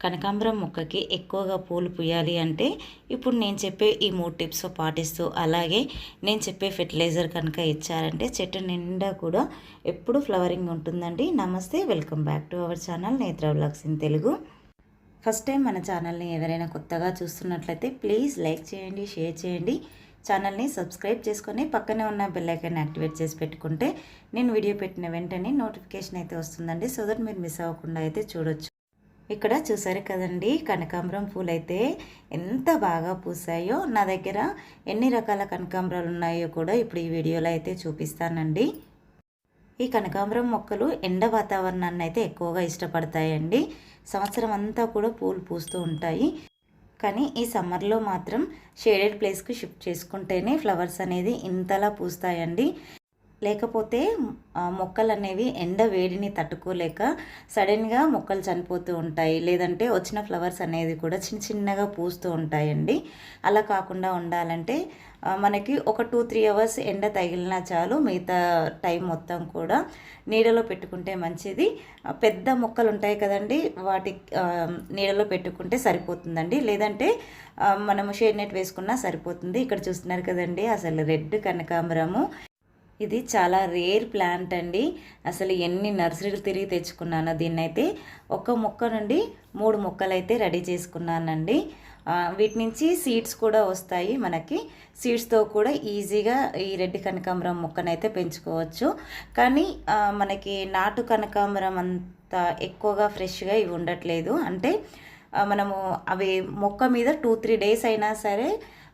కనకాంబరం మొక్కకి ఎక్కువగా పూలు పూయాలి అంటే ఇప్పుడు నేను చెప్పే ఈ 3 టిప్స్ పాటిస్తూ అలాగే నేను చెప్పే ఫెర్టిలైజర్ కనుక ఇచ్చారంటే చెట్టు నిండా కూడా ఎప్పుడు ఫ్లవరింగ్ ఉంటుందండి. నమస్తే, welcome back to our channel Netra vlogs in Telugu. First time మన ఛానల్ని ఎవరైనా కొత్తగా చూస్తున్నట్లయితే ప్లీజ్ లైక్ చేయండి, షేర్ చేయండి, ఛానల్ని సబ్స్క్రైబ్ చేసుకొని పక్కనే ఉన్న బెల్ ఐకాన్ యాక్టివేట్ చేసి పెట్టుకుంటే నేను వీడియో పెట్టిన వెంటనే నోటిఫికేషన్ అయితే వస్తుందండి. సో దట్ మీరు మిస్ అవ్వకుండా అయితే చూడొచ్చు. ఇక్కడ చూసారు కదండి, కనకాంబరం పూలు అయితే ఎంత బాగా పూసాయో. నా దగ్గర ఎన్ని రకాల కనకాంబరాలు ఉన్నాయో కూడా ఇప్పుడు ఈ వీడియోలో అయితే చూపిస్తానండి. ఈ కనకాంబరం మొక్కలు ఎండ వాతావరణాన్ని అయితే ఎక్కువగా ఇష్టపడతాయండి. సంవత్సరం అంతా కూడా పూలు పూస్తూ ఉంటాయి. కానీ ఈ సమ్మర్లో మాత్రం షేడెడ్ ప్లేస్కి షిఫ్ట్ చేసుకుంటేనే ఫ్లవర్స్ అనేది ఇంతలా పూస్తాయండి. లేకపోతే మొక్కలు అనేవి ఎండ వేడిని తట్టుకోలేక సడన్గా మొక్కలు చనిపోతూ ఉంటాయి. లేదంటే వచ్చిన ఫ్లవర్స్ అనేది కూడా చిన్న చిన్నగా పూస్తూ ఉంటాయండి. అలా కాకుండా ఉండాలంటే మనకి ఒక 2-3 అవర్స్ ఎండ తగిలినా చాలు. మిగతా టైం మొత్తం కూడా నీడలో పెట్టుకుంటే మంచిది. పెద్ద మొక్కలు ఉంటాయి కదండి, వాటి నీడలో పెట్టుకుంటే సరిపోతుందండి. లేదంటే మనము షేడ్ నెట్ వేసుకున్నా సరిపోతుంది. ఇక్కడ చూస్తున్నారు కదండి, అసలు రెడ్ కనకాంబరము. ఇది చాలా రేర్ ప్లాంట్ అండి. అసలు ఎన్ని నర్సరీలు తిరిగి తెచ్చుకున్నానో దీన్నైతే. ఒక మొక్క నుండి 3 మొక్కలు అయితే రెడీ చేసుకున్నానండి. వీటి నుంచి సీడ్స్ కూడా వస్తాయి మనకి. సీడ్స్తో కూడా ఈజీగా ఈ రెడ్ కనకాంబరం మొక్కనైతే పెంచుకోవచ్చు. కానీ మనకి నాటు కనకాంబరం అంత ఎక్కువగా ఫ్రెష్గా ఇవి ఉండట్లేదు. అంటే మనము అవి మొక్క మీద 2-3 డేస్ అయినా సరే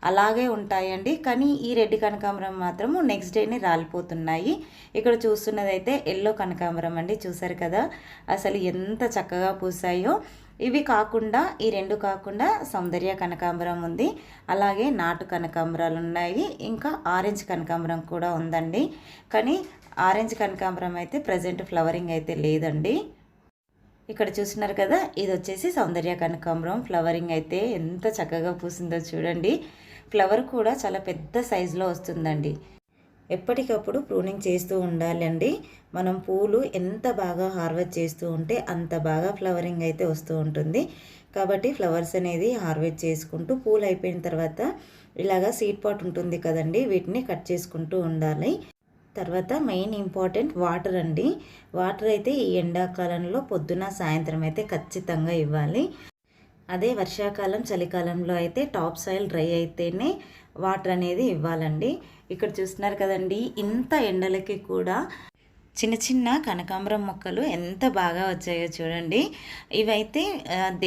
అలాగే ఉంటాయండి. కానీ ఈ రెడ్ కనకాంబరం మాత్రము నెక్స్ట్ డేనే రాలిపోతున్నాయి. ఇక్కడ చూస్తున్నదైతే ఎల్లో కనకాంబరం అండి. చూసారు కదా అసలు ఎంత చక్కగా పూసాయో. ఇవి కాకుండా ఈ 2 కాకుండా సౌందర్య కనకాంబరం ఉంది, అలాగే నాటు కనకాంబరాలు ఉన్నాయి, ఇంకా ఆరెంజ్ కనకాంబరం కూడా ఉందండి. కానీ ఆరెంజ్ కనకాంబరం అయితే ప్రజెంట్ ఫ్లవరింగ్ అయితే లేదండి. ఇక్కడ చూస్తున్నారు కదా, ఇది వచ్చేసి సౌందర్య కనకాంబరం. ఫ్లవరింగ్ అయితే ఎంత చక్కగా పూసిందో చూడండి. ఫ్లవర్ కూడా చాలా పెద్ద సైజులో వస్తుందండి. ఎప్పటికప్పుడు ప్రూనింగ్ చేస్తూ ఉండాలండి. మనం పూలు ఎంత బాగా హార్వెస్ట్ చేస్తూ ఉంటే అంత బాగా ఫ్లవరింగ్ అయితే వస్తూ ఉంటుంది. కాబట్టి ఫ్లవర్స్ అనేది హార్వెస్ట్ చేసుకుంటూ పూలు అయిపోయిన తర్వాత ఇలాగా సీడ్ పాట్ ఉంటుంది కదండి, వీటిని కట్ చేసుకుంటూ ఉండాలి. తర్వాత మెయిన్ ఇంపార్టెంట్ వాటర్ అండి. వాటర్ అయితే ఈ ఎండాకాలంలో పొద్దున సాయంత్రం అయితే ఖచ్చితంగా ఇవ్వాలి. అదే వర్షాకాలం చలికాలంలో అయితే టాప్ సాయిల్ డ్రై అయితేనే వాటర్ అనేది ఇవ్వాలండి. ఇక్కడ చూస్తున్నారు కదండి, ఇంత ఎండలకి కూడా చిన్న చిన్న కనకాంబరం మొక్కలు ఎంత బాగా వచ్చాయో చూడండి. ఇవైతే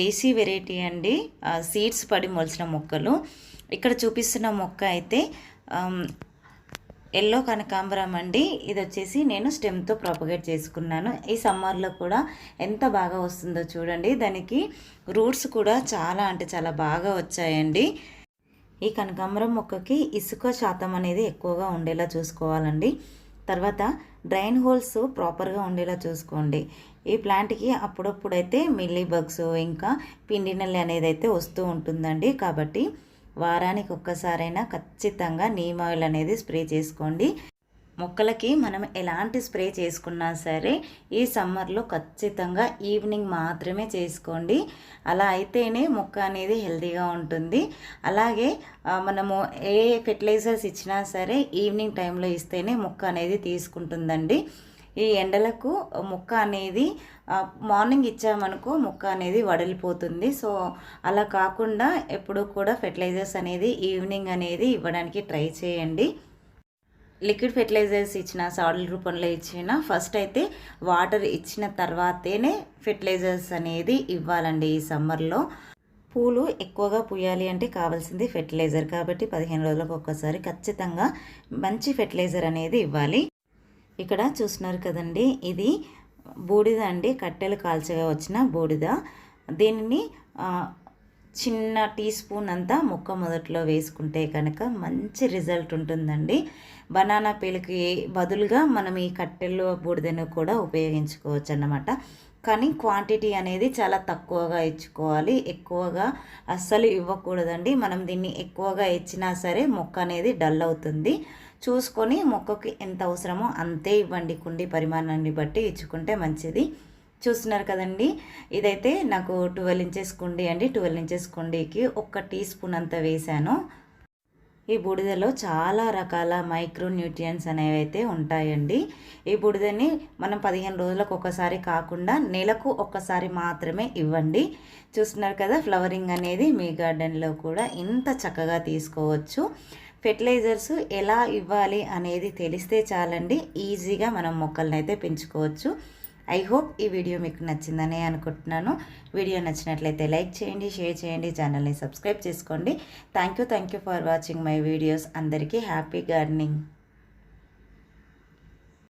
దేశీ వెరైటీ అండి, సీడ్స్ పడి మొలిచిన మొక్కలు. ఇక్కడ చూపిస్తున్న మొక్క అయితే ఎల్లో కనకాంబరం అండి. ఇది వచ్చేసి నేను స్టెమ్తో ప్రొపగేట్ చేసుకున్నాను. ఈ సమ్మర్లో కూడా ఎంత బాగా వస్తుందో చూడండి. దానికి రూట్స్ కూడా చాలా అంటే చాలా బాగా వచ్చాయండి. ఈ కనకాంబరం మొక్కకి ఇసుక శాతం అనేది ఎక్కువగా ఉండేలా చూసుకోవాలండి. తర్వాత డ్రైన్ హోల్స్ ప్రాపర్గా ఉండేలా చూసుకోండి. ఈ ప్లాంట్కి అప్పుడప్పుడైతే మిల్లీ బగ్స్ ఇంకా పిండి నల్లి అనేది అయితే వస్తూ ఉంటుందండి. కాబట్టి వారానికి ఒక్కసారైనా ఖచ్చితంగా నీమ్ ఆయిల్ అనేది స్ప్రే చేసుకోండి. మొక్కలకి మనం ఎలాంటి స్ప్రే చేసుకున్నా సరే ఈ సమ్మర్లో ఖచ్చితంగా ఈవినింగ్ మాత్రమే చేసుకోండి. అలా అయితేనే మొక్క అనేది హెల్తీగా ఉంటుంది. అలాగే మనము ఏ ఫెర్టిలైజర్స్ ఇచ్చినా సరే ఈవినింగ్ టైంలో ఇస్తేనే మొక్క అనేది తీసుకుంటుందండి. ఈ ఎండలకు మొక్క అనేది మార్నింగ్ ఇచ్చామనుకో మొక్క అనేది వడలిపోతుంది. సో అలా కాకుండా ఎప్పుడు కూడా ఫెర్టిలైజర్స్ అనేది ఈవినింగ్ అనేది ఇవ్వడానికి ట్రై చేయండి. లిక్విడ్ ఫెర్టిలైజర్స్ ఇచ్చిన, సాయిల్ రూపంలో ఇచ్చిన ఫస్ట్ అయితే వాటర్ ఇచ్చిన తర్వాతనే ఫెర్టిలైజర్స్ అనేది ఇవ్వాలండి. ఈ సమ్మర్లో పూలు ఎక్కువగా పూయాలి అంటే కావాల్సింది ఫెర్టిలైజర్. కాబట్టి 15 రోజులకు ఒక్కసారి ఖచ్చితంగా మంచి ఫెర్టిలైజర్ అనేది ఇవ్వాలి. ఇక్కడ చూస్తున్నారు కదండి, ఇది బూడిద అండి, కట్టెలు కాల్చగా వచ్చిన బూడిద. దీనిని చిన్న టీ స్పూన్ అంతా మొక్క మొదట్లో వేసుకుంటే కనుక మంచి రిజల్ట్ ఉంటుందండి. బనానా పీలుకి బదులుగా మనం ఈ కట్టెలు బూడిదను కూడా ఉపయోగించుకోవచ్చు అన్నమాట. కానీ క్వాంటిటీ అనేది చాలా తక్కువగా ఇచ్చుకోవాలి. ఎక్కువగా అస్సలు ఇవ్వకూడదండి. మనం దీన్ని ఎక్కువగా ఇచ్చినా సరే మొక్క అనేది డల్ అవుతుంది. చూసుకొని మొక్కకి ఎంత అవసరమో అంతే ఇవ్వండి. కుండి పరిమాణాన్ని బట్టి ఇచ్చుకుంటే మంచిది. చూస్తున్నారు కదండి, ఇదైతే నాకు 12 ఇంచెస్ కుండీ అండి. 12 ఇంచెస్ కుండీకి 1 టీ స్పూన్ అంత వేశాను. ఈ బూడిదలో చాలా రకాల మైక్రో న్యూట్రియంట్స్ అనేవి అయితే ఉంటాయండి. ఈ బూడిదని మనం 15 రోజులకు ఒకసారి కాకుండా నెలకు ఒక్కసారి మాత్రమే ఇవ్వండి. చూస్తున్నారు కదా, ఫ్లవరింగ్ అనేది మీ గార్డెన్లో కూడా ఇంత చక్కగా తీసుకోవచ్చు. ఫెర్టిలైజర్స్ ఎలా ఇవ్వాలి అనేది తెలిస్తే చాలండి, ఈజీగా మనం మొక్కలను అయితే పెంచుకోవచ్చు. ఐ హోప్ ఈ వీడియో మీకు నచ్చిందని అనుకుంటున్నాను. వీడియో నచ్చినట్లయితే లైక్ చేయండి, షేర్ చేయండి, ఛానల్ని సబ్స్క్రైబ్ చేసుకోండి. Thank you for watching my videos. అందరికీ హ్యాపీ గార్డెనింగ్.